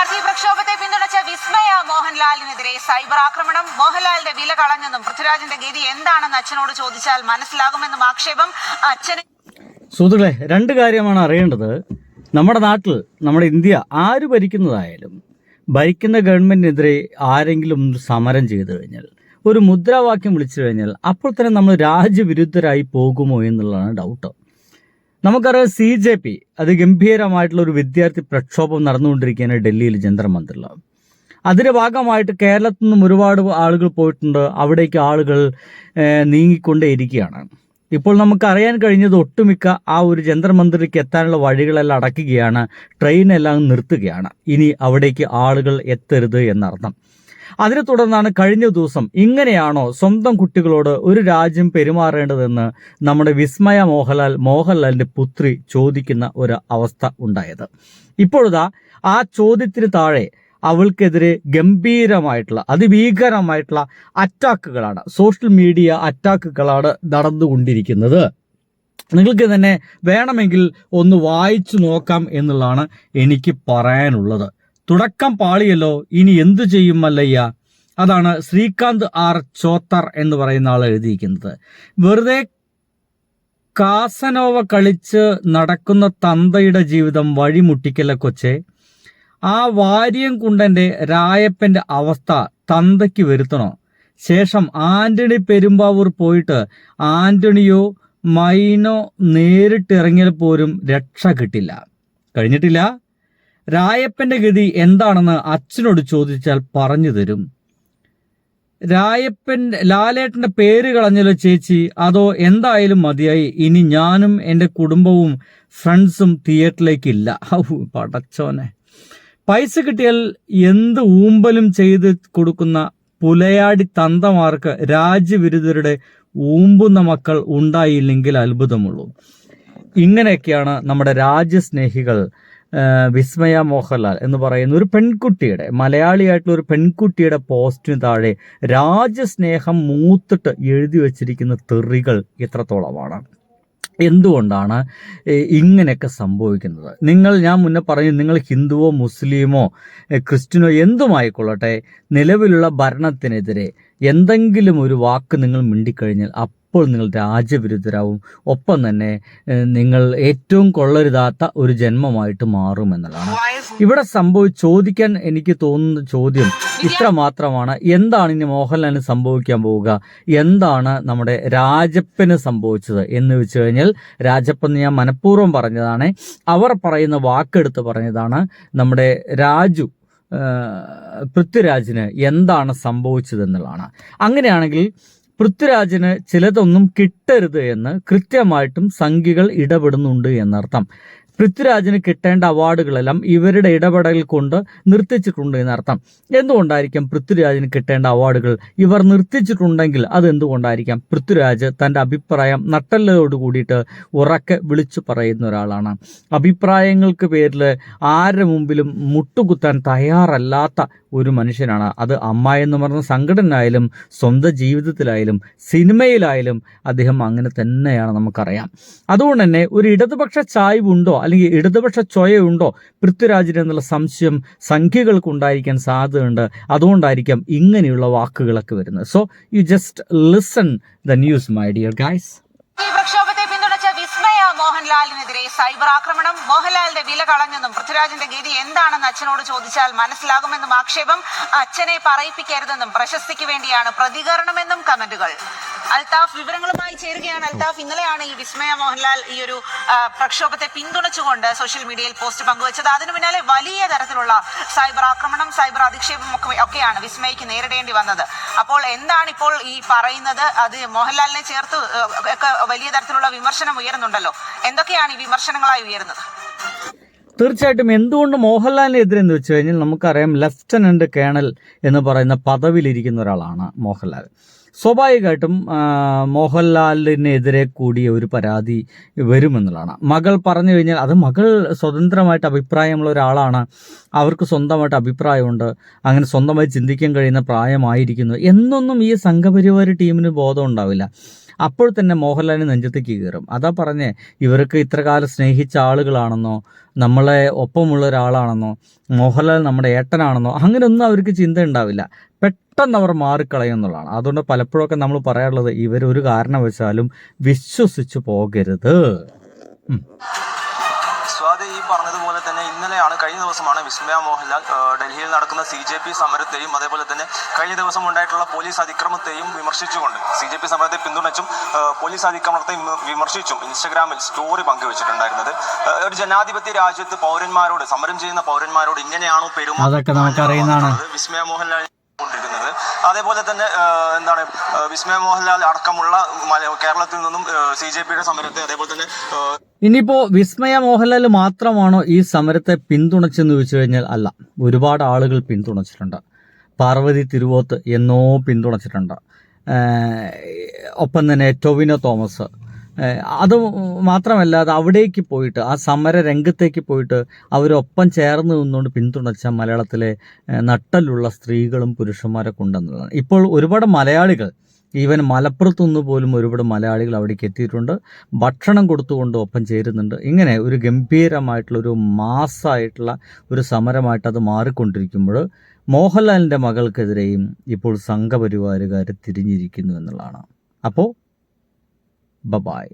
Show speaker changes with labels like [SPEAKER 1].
[SPEAKER 1] വിദ്യാർത്ഥി പ്രക്ഷോഭത്തെ പിന്തുണച്ച വിസ്മയ മോഹൻലാലിനെതിരെ സൈബർ ആക്രമണം. മോഹൻലാലിന്റെ വില കളഞ്ഞെന്നും പൃഥ്വിരാജിന്റെ ഗതി എന്താണെന്ന് അച്ഛനോട് ചോദിച്ചാൽ മനസ്സിലാകുമെന്നും ആക്ഷേപം. അച്ഛന്
[SPEAKER 2] സുഹൃത്തുക്കളെ, രണ്ട് കാര്യമാണ് അറിയേണ്ടത്. നമ്മുടെ നാട്ടിൽ, നമ്മുടെ ഇന്ത്യ ആര് ഭരിക്കുന്നതായാലും ഭരിക്കുന്ന ഗവൺമെന്റിനെതിരെ ആരെങ്കിലും സമരം ചെയ്തു കഴിഞ്ഞാൽ, ഒരു മുദ്രാവാക്യം വിളിച്ചു കഴിഞ്ഞാൽ അപ്പോൾ തന്നെ നമ്മൾ രാജ്യവിരുദ്ധരായി പോകുമോ എന്നുള്ളതാണ് ഡൗട്ട്. നമുക്കറിയാം, CJP അതിഗംഭീരമായിട്ടുള്ള ഒരു വിദ്യാർത്ഥി പ്രക്ഷോഭം നടന്നുകൊണ്ടിരിക്കുകയാണ് ഡൽഹിയിൽ ജന്തർ മന്ദിറിൽ. അതിൻ്റെ ഭാഗമായിട്ട് കേരളത്തിൽ നിന്നും ഒരുപാട് ആളുകൾ പോയിട്ടുണ്ട്. അവിടേക്ക് ആളുകൾ നീങ്ങിക്കൊണ്ടേയിരിക്കുകയാണ്. ഇപ്പോൾ നമുക്കറിയാൻ കഴിഞ്ഞത് ഒട്ടുമിക്ക ആ ഒരു ജന്തർ മന്ദിറിലേക്ക് എത്താനുള്ള വഴികളെല്ലാം അടയ്ക്കുകയാണ്, ട്രെയിനെല്ലാം നിർത്തുകയാണ്. ഇനി അവിടേക്ക് ആളുകൾ എത്തരുത് എന്നർത്ഥം. അതിനെ തുടർന്നാണ് കഴിഞ്ഞ ദിവസം ഇങ്ങനെയാണോ സ്വന്തം കുട്ടികളോട് ഒരു രാജ്യം പെരുമാറേണ്ടതെന്ന് നമ്മുടെ വിസ്മയ മോഹൻലാലിന്റെ പുത്രി ചോദിക്കുന്ന ഒരു അവസ്ഥ ഉണ്ടായത്. ഇപ്പോഴാ ആ ചോദ്യത്തിന് താഴെ അവൾക്കെതിരെ ഗംഭീരമായിട്ടുള്ള അതിഭീകരമായിട്ടുള്ള അറ്റാക്കുകളാണ്, സോഷ്യൽ മീഡിയ അറ്റാക്കുകളാണ് നടന്നുകൊണ്ടിരിക്കുന്നത്. നിങ്ങൾക്ക് തന്നെ വേണമെങ്കിൽ ഒന്ന് വായിച്ചു നോക്കാം എന്നുള്ളതാണ് എനിക്ക് പറയാനുള്ളത്. തുടക്കം പാളിയല്ലോ, ഇനി എന്തു ചെയ്യും മല്ലയ്യ? അതാണ് ശ്രീകാന്ത് R ചോത്തർ എന്ന് പറയുന്ന ആൾ എഴുതിയിരിക്കുന്നത്. വെറുതെ കാസനോവ കളിച്ച് നടക്കുന്ന തന്തയുടെ ജീവിതം വഴിമുട്ടിക്കല്ല കൊച്ചെ. ആ വാര്യം കുണ്ടന്റെ രായപ്പന്റെ അവസ്ഥ തന്തയ്ക്ക് വരുത്തണോ? ശേഷം ആന്റണി പെരുമ്പാവൂർ പോയിട്ട് ആന്റണിയോ മൈനോ നേരിട്ടിറങ്ങിയാൽ പോലും രക്ഷ കിട്ടില്ല, കഴിഞ്ഞിട്ടില്ല. രായപ്പന്റെ ഗതി എന്താണെന്ന് അച്ഛനോട് ചോദിച്ചാൽ പറഞ്ഞു തരും. ലാലേട്ടന്റെ പേര് കളഞ്ഞല്ലോ ചേച്ചി, അതോ എന്തായാലും മതിയായി, ഇനി ഞാനും എൻ്റെ കുടുംബവും ഫ്രണ്ട്സും തിയേറ്ററിലേക്കില്ല. പടച്ചോനെ, പൈസ കിട്ടിയാൽ എന്ത് ഊമ്പലും ചെയ്ത് കൊടുക്കുന്ന പുലയാടി തന്തമാർക്ക് രാജ്യവിരുദ്ധരുടെ ഊമ്പുന്ന മക്കൾ ഉണ്ടായില്ലെങ്കിൽ അത്ഭുതമുള്ളൂ. ഇങ്ങനെയൊക്കെയാണ് നമ്മുടെ രാജ്യസ്നേഹികൾ വിസ്മയ മോഹൻലാൽ എന്ന് പറയുന്ന ഒരു പെൺകുട്ടിയുടെ, മലയാളിയായിട്ടുള്ള ഒരു പെൺകുട്ടിയുടെ പോസ്റ്റിന് താഴെ രാജ്യസ്നേഹം മൂത്തിട്ട് എഴുതി വച്ചിരിക്കുന്ന തെറികൾ എത്രത്തോളമാണ്? എന്തുകൊണ്ടാണ് ഇങ്ങനെയൊക്കെ സംഭവിക്കുന്നത്? ഞാൻ മുന്നേ പറഞ്ഞു, നിങ്ങൾ ഹിന്ദുവോ മുസ്ലിമോ ക്രിസ്ത്യനോ എന്തുമായിക്കൊള്ളട്ടെ, നിലവിലുള്ള ഭരണത്തിനെതിരെ എന്തെങ്കിലും ഒരു വാക്ക് നിങ്ങൾ മിണ്ടിക്കഴിഞ്ഞാൽ അപ്പോൾ നിങ്ങൾ രാജ്യവിരുദ്ധരാവും. ഒപ്പം തന്നെ നിങ്ങൾ ഏറ്റവും കൊള്ളരുതാത്ത ഒരു ജന്മമായിട്ട് മാറുമെന്നുള്ളതാണ് ഇവിടെ ചോദിക്കാൻ എനിക്ക് തോന്നുന്ന ചോദ്യം ഇത്ര മാത്രമാണ്. എന്താണ് ഇനി മോഹൻലാലിന് സംഭവിക്കാൻ പോവുക? എന്താണ് നമ്മുടെ രാജപ്പന് സംഭവിച്ചത് എന്ന് വെച്ച് കഴിഞ്ഞാൽ, രാജപ്പൻ ഞാൻ മനഃപൂർവ്വം പറഞ്ഞതാണ്, അവർ പറയുന്ന വാക്കെടുത്ത് പറഞ്ഞതാണ്. നമ്മുടെ പൃഥ്വിരാജിന് എന്താണ് സംഭവിച്ചതെന്നുള്ളതാണ്. അങ്ങനെയാണെങ്കിൽ പൃഥ്വിരാജിന് ചിലതൊന്നും കിട്ടരുത് എന്ന് കൃത്യമായിട്ടും സംഘികൾ ഇടപെടുന്നുണ്ട് എന്നർത്ഥം. പൃഥ്വിരാജിന് കിട്ടേണ്ട അവാർഡുകളെല്ലാം ഇവരുടെ ഇടപെടൽ കൊണ്ട് നിർത്തിച്ചിട്ടുണ്ട് എന്നർത്ഥം. എന്തുകൊണ്ടായിരിക്കും പൃഥ്വിരാജിന് കിട്ടേണ്ട അവാർഡുകൾ ഇവർ നിർത്തിച്ചിട്ടുണ്ടെങ്കിൽ അത് എന്തുകൊണ്ടായിരിക്കാം? പൃഥ്വിരാജ് തൻ്റെ അഭിപ്രായം നട്ടെല്ലോട് കൂടിയിട്ട് ഉറക്കെ വിളിച്ചു പറയുന്ന ഒരാളാണ്. അഭിപ്രായങ്ങൾക്ക് പേരിൽ ആരുടെ മുമ്പിലും മുട്ടുകുത്താൻ തയ്യാറല്ലാത്ത ഒരു മനുഷ്യനാണ്. അത് അമ്മ എന്ന് പറഞ്ഞ സംഘടനയായാലും സ്വന്തം ജീവിതത്തിലായാലും സിനിമയിലായാലും അദ്ദേഹം അങ്ങനെ തന്നെയാണ്, നമുക്കറിയാം. അതുകൊണ്ട് തന്നെ ഒരു ഇടതുപക്ഷ ചായ്വുണ്ടോ അല്ലെങ്കിൽ ഇടതുപക്ഷ ചൊയയുണ്ടോ പൃഥ്വിരാജിന് എന്നുള്ള സംശയം സംഖ്യകൾക്ക് ഉണ്ടായിരിക്കാൻ സാധ്യതയുണ്ട്. അതുകൊണ്ടായിരിക്കാം ഇങ്ങനെയുള്ള വാക്കുകളൊക്കെ വരുന്നത്. So you just listen the news my dear guys.
[SPEAKER 1] പ്രക്ഷോഭത്തെ പിന്തുണച്ച വിസ്മയ മോഹൻലാലിനെതിരെ സൈബർ ആക്രമണം. മോഹൻലാലിന്റെ വില കളഞ്ഞെന്നും പൃഥ്വിരാജിന്റെ ഗതി എന്താണെന്ന് അച്ഛനോട് ചോദിച്ചാൽ മനസ്സിലാകുമെന്നും ആക്ഷേപം. അച്ഛനെ പറയിപ്പിക്കരുതെന്നും പ്രശസ്തിക്ക് വേണ്ടിയാണ് പ്രതികരണമെന്നും കമന്റുകൾ. അൽത്താഫ് വിവരങ്ങളുമായി ചേരുകയാണ്. അൽത്താഫ്, ഇന്നലെയാണ് ഈ വിസ്മയ മോഹൻലാൽ ഈ ഒരു പ്രക്ഷോഭത്തെ പിന്തുണച്ചുകൊണ്ട് സോഷ്യൽ മീഡിയയിൽ പോസ്റ്റ് പങ്കുവച്ചത്. അതിനു പിന്നാലെ വലിയ തരത്തിലുള്ള സൈബർ ആക്രമണം, സൈബർ അധിക്ഷേപം ഒക്കെയാണ് വിസ്മയക്ക് നേരിടേണ്ടി വന്നത്. അപ്പോൾ എന്താണ് ഇപ്പോൾ ഈ പറയുന്നത്? അത് മോഹൻലാലിനെ ചേർത്ത് ഒക്കെ വലിയ തരത്തിലുള്ള വിമർശനം ഉയരുന്നുണ്ടല്ലോ. എന്തൊക്കെയാണ് ഈ വിമർശനങ്ങളായി ഉയരുന്നത്?
[SPEAKER 2] തീർച്ചയായിട്ടും എന്തുകൊണ്ട് മോഹൻലാലിനെതിരെ എന്ന് വെച്ച് കഴിഞ്ഞാൽ, നമുക്കറിയാം ലഫ്റ്റനന്റ് കേണൽ എന്ന് പറയുന്ന പദവിയിലിരിക്കുന്ന ഒരാളാണ് മോഹൻലാൽ. സ്വാഭാവികമായിട്ടും മോഹൻലാലിനെതിരെ കൂടിയ ഒരു പരാതി വരുമെന്നുള്ളതാണ്. മകൾ പറഞ്ഞു കഴിഞ്ഞാൽ, അത് മകൾ സ്വതന്ത്രമായിട്ട് അഭിപ്രായമുള്ള ഒരാളാണ്, അവർക്ക് സ്വന്തമായിട്ട് അഭിപ്രായമുണ്ട്, അങ്ങനെ സ്വന്തമായി ചിന്തിക്കാൻ കഴിയുന്ന പ്രായമായിരിക്കുന്നു എന്നൊന്നും ഈ സംഘപരിവാര ടീമിന് ബോധം ഉണ്ടാവില്ല. അപ്പോൾ തന്നെ മോഹൻലാലിന് നെഞ്ചത്തേക്ക് കയറും. അതാ പറഞ്ഞേ, ഇവർക്ക് ഇത്രകാലം സ്നേഹിച്ച ആളുകളാണെന്നോ നമ്മളെ ഒപ്പമുള്ള ഒരാളാണെന്നോ മോഹൻലാൽ നമ്മുടെ ഏട്ടനാണെന്നോ അങ്ങനെയൊന്നും അവർക്ക് ചിന്ത ഉണ്ടാവില്ല. പെട്ടെന്ന് അവർ മാറിക്കളയും എന്നുള്ളതാണ്. അതുകൊണ്ട് പലപ്പോഴൊക്കെ നമ്മൾ പറയാറുള്ളത് ഇവരൊരു കാരണവശാലും വിശ്വസിച്ചു പോകരുത്.
[SPEAKER 3] സ്വാതി ഈ പറഞ്ഞതുപോലെ തന്നെ ഇന്നലെയാണ്, കഴിഞ്ഞ ദിവസമാണ് വിസ്മയ മോഹൻലാൽ ഡൽഹിയിൽ നടക്കുന്ന CJP സമരത്തെയും അതേപോലെ തന്നെ കഴിഞ്ഞ ദിവസം ഉണ്ടായിട്ടുള്ള പോലീസ് അതിക്രമത്തെയും വിമർശിച്ചുകൊണ്ട് CJP സമരത്തെ പിന്തുണച്ചും പോലീസ് അതിക്രമത്തെ വിമർശിച്ചും ഇൻസ്റ്റഗ്രാമിൽ സ്റ്റോറി പങ്കുവച്ചിട്ടുണ്ടായിരുന്നത്. ഒരു ജനാധിപത്യ രാജ്യത്ത് പൗരന്മാരോട്, സമരം ചെയ്യുന്ന പൗരന്മാരോട് ഇങ്ങനെയാണോ പെരുമാറുന്നത് വിസ്മയ മോഹൻലാൽ കൊണ്ടിരിക്കുന്നത്. അതേപോലെ തന്നെ വിസ്മയ മോഹൻലാൽ അടക്കമുള്ള കേരളത്തിൽ നിന്നും CJPയുടെ സമരത്തെ അതേപോലെ തന്നെ
[SPEAKER 2] ഇനിയിപ്പോൾ വിസ്മയ മോഹൻലാൽ മാത്രമാണോ ഈ സമരത്തെ പിന്തുണച്ചെന്ന് ചോദിച്ചു കഴിഞ്ഞാൽ അല്ല, ഒരുപാട് ആളുകൾ പിന്തുണച്ചിട്ടുണ്ട്. പാർവതി തിരുവോത്ത് എന്നോ പിന്തുണച്ചിട്ടുണ്ട്. ഒപ്പം തന്നെ ടൊവിനോ തോമസ്. അത് മാത്രമല്ല, അത് അവിടേക്ക് പോയിട്ട് ആ സമര രംഗത്തേക്ക് പോയിട്ട് അവരൊപ്പം ചേർന്ന് നിന്നുകൊണ്ട് പിന്തുണച്ച മലയാളത്തിലെ നട്ടലുള്ള സ്ത്രീകളും പുരുഷന്മാരൊക്കെ ഉണ്ടെന്നുള്ളതാണ്. ഇപ്പോൾ ഒരുപാട് മലയാളികൾ, ഈവൻ മലപ്പുറത്തുനിന്ന് പോലും ഒരുപാട് മലയാളികൾ അവിടേക്ക് എത്തിയിട്ടുണ്ട്. ഭക്ഷണം കൊടുത്തുകൊണ്ട് ഒപ്പം ചേരുന്നുണ്ട്. ഇങ്ങനെ ഒരു ഗംഭീരമായിട്ടുള്ള ഒരു മാസ്സായിട്ടുള്ള ഒരു സമരമായിട്ട് അത് മാറിക്കൊണ്ടിരിക്കുമ്പോൾ മോഹൻലാലിൻ്റെ മകൾക്കെതിരെയും ഇപ്പോൾ സംഘപരിവാരുകാർ തിരിഞ്ഞിരിക്കുന്നു എന്നുള്ളതാണ്. അപ്പോൾ ബൈ.